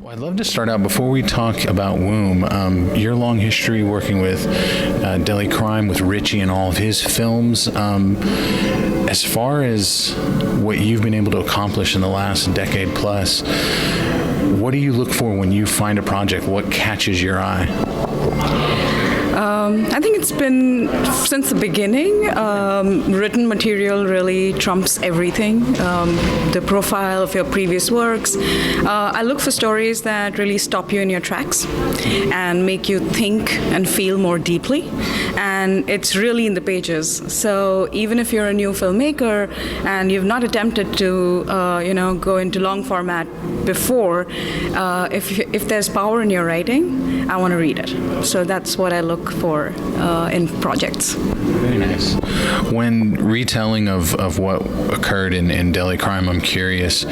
Well, I'd love to start out, before we talk about Womb, your long history working with Delhi Crime, with Ritchie and all of his films. As far as what you've been able to accomplish in the last decade plus, what do you look for when you find a project? What catches your eye? I think it's been since the beginning. Written material really trumps everything. The profile of your previous works. I look for stories that really stop you in your tracks and make you think and feel more deeply. And it's really in the pages. So even if you're a new filmmaker and you've not attempted to, go into long format before, if there's power in your writing, I want to read it. So that's what I look for in projects. Very nice. When retelling of what occurred in Delhi Crime, I'm curious,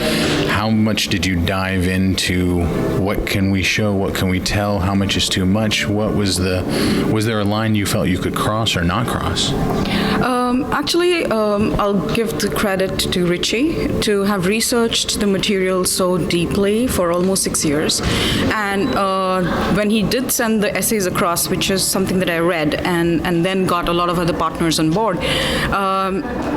how much did you dive into what can we show, what can we tell, how much is too much? Was there a line you felt you could cross or not cross? I'll give the credit to Ritchie to have researched the material so deeply for almost 6 years. And when he did send the essays across, which is something that I read and then got a lot of other partners on board,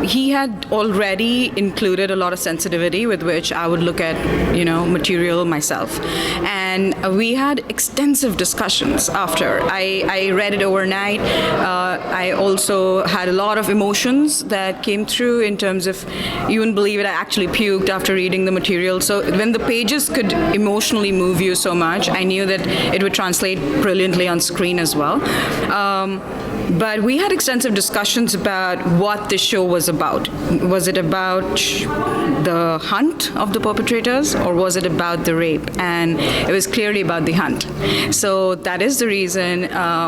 he had already included a lot of sensitivity with which I would look at, material myself. And we had extensive discussions after. I read it overnight. I also had a lot of emotions that came through in terms of, you wouldn't believe it, I actually puked after reading the material. So when the pages could emotionally move you so much, I knew that it would translate brilliantly on screen as well. But we had extensive discussions about what the show was about. Was it about the hunt of the perpetrators, or was it about the rape? And it was clearly about the hunt. So that is the reason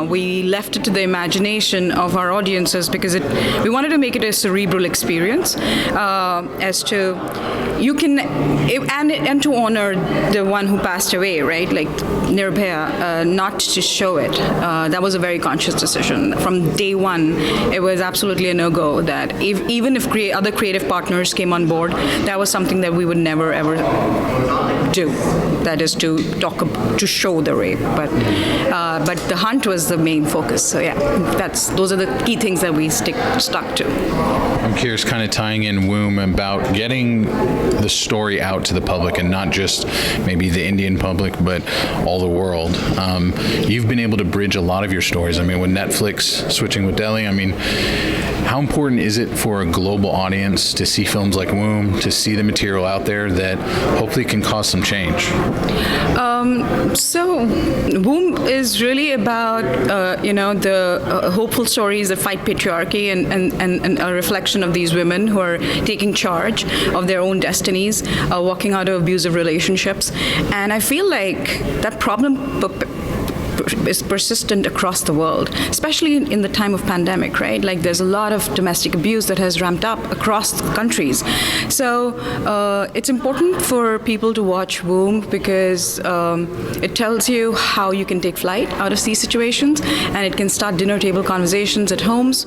we left it to the imagination of our audiences, because we wanted to make it a cerebral experience as to and to honor the one who passed away, right? Like Nirbhaya, not to show it. That was a very conscious decision. From day one, it was absolutely a no-go that even if other creative partners came on board, that was something that we would never, ever do. That is to show the rape. But the hunt was the main focus. So yeah, those are the key things that we stuck to. I'm curious, kind of tying in Womb, about getting the story out to the public, and not just maybe the Indian public, but all the world. You've been able to bridge a lot of your stories. I mean, with Netflix switching with Delhi, how important is it for a global audience to see films like Womb, to see the material out there that hopefully can cause some change? So Womb is really about, the hopeful stories that fight patriarchy and a reflection of these women who are taking charge of their own destinies, walking out of abusive relationships. And I feel like that problem is persistent across the world, especially in the time of pandemic, right? Like there's a lot of domestic abuse that has ramped up across countries. So it's important for people to watch Womb, because it tells you how you can take flight out of these situations, and it can start dinner table conversations at homes.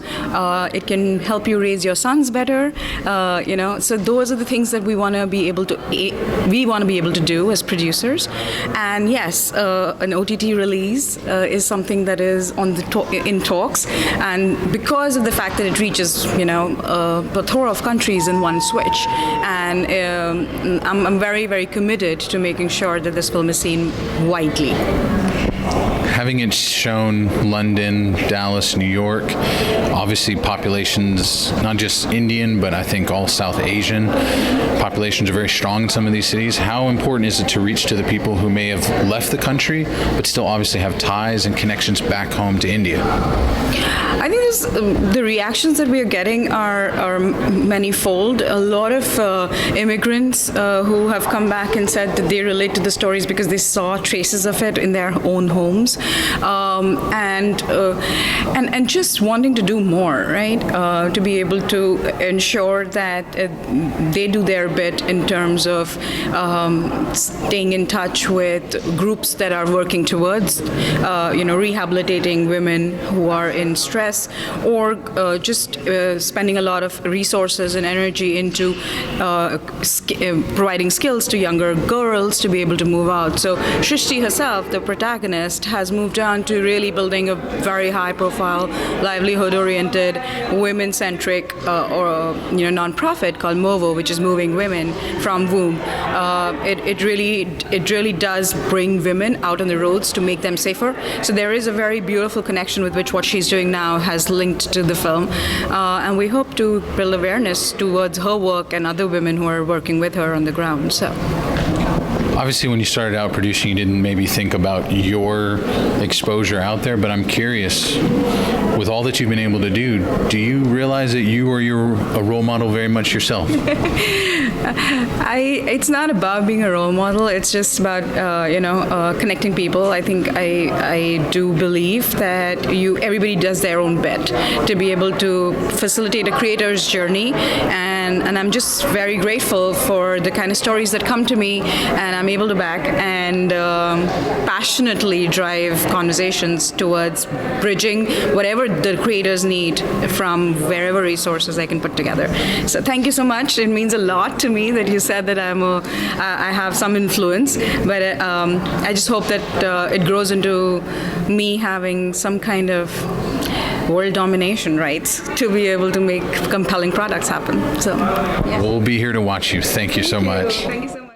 It can help you raise your sons better. So those are the things that we want to be able to do as producers. And yes, an OTT release is something that is in talks, and because of the fact that it reaches a plethora of countries in one switch, and I'm very, very committed to making sure that this film is seen widely. Having it shown London, Dallas, New York, obviously populations, not just Indian, but I think all South Asian populations are very strong in some of these cities. How important is it to reach to the people who may have left the country, but still obviously have ties and connections back home to India? I think the reactions that we are getting are manifold. A lot of immigrants who have come back and said that they relate to the stories because they saw traces of it in their own homes. and just wanting to do more, right? To be able to ensure that they do their bit in terms of staying in touch with groups that are working towards, rehabilitating women who are in stress, or just spending a lot of resources and energy into providing skills to younger girls to be able to move out. So Shrishti herself, the protagonist, has moved on to really building a very high-profile, livelihood-oriented, women-centric nonprofit called MOVO, which is Moving Women from Womb. It really does bring women out on the roads to make them safer. So there is a very beautiful connection with which what she's doing now has linked to the film, and we hope to build awareness towards her work and other women who are working with her on the ground. So. Obviously, when you started out producing, you didn't maybe think about your exposure out there, but I'm curious, with all that you've been able to do you realize that you're a role model very much yourself? It's not about being a role model. It's just about connecting people. I think I do believe that everybody does their own bit to be able to facilitate a creator's journey, and I'm just very grateful for the kind of stories that come to me, and I'm able to back and passionately drive conversations towards bridging whatever the creators need from wherever resources I can put together. So thank you so much. It means a lot to me that you said that I have some influence, but I just hope that it grows into me having some kind of world domination rights to be able to make compelling products happen. So, yeah. We'll be here to watch you. Thank you so much. Thank you so much.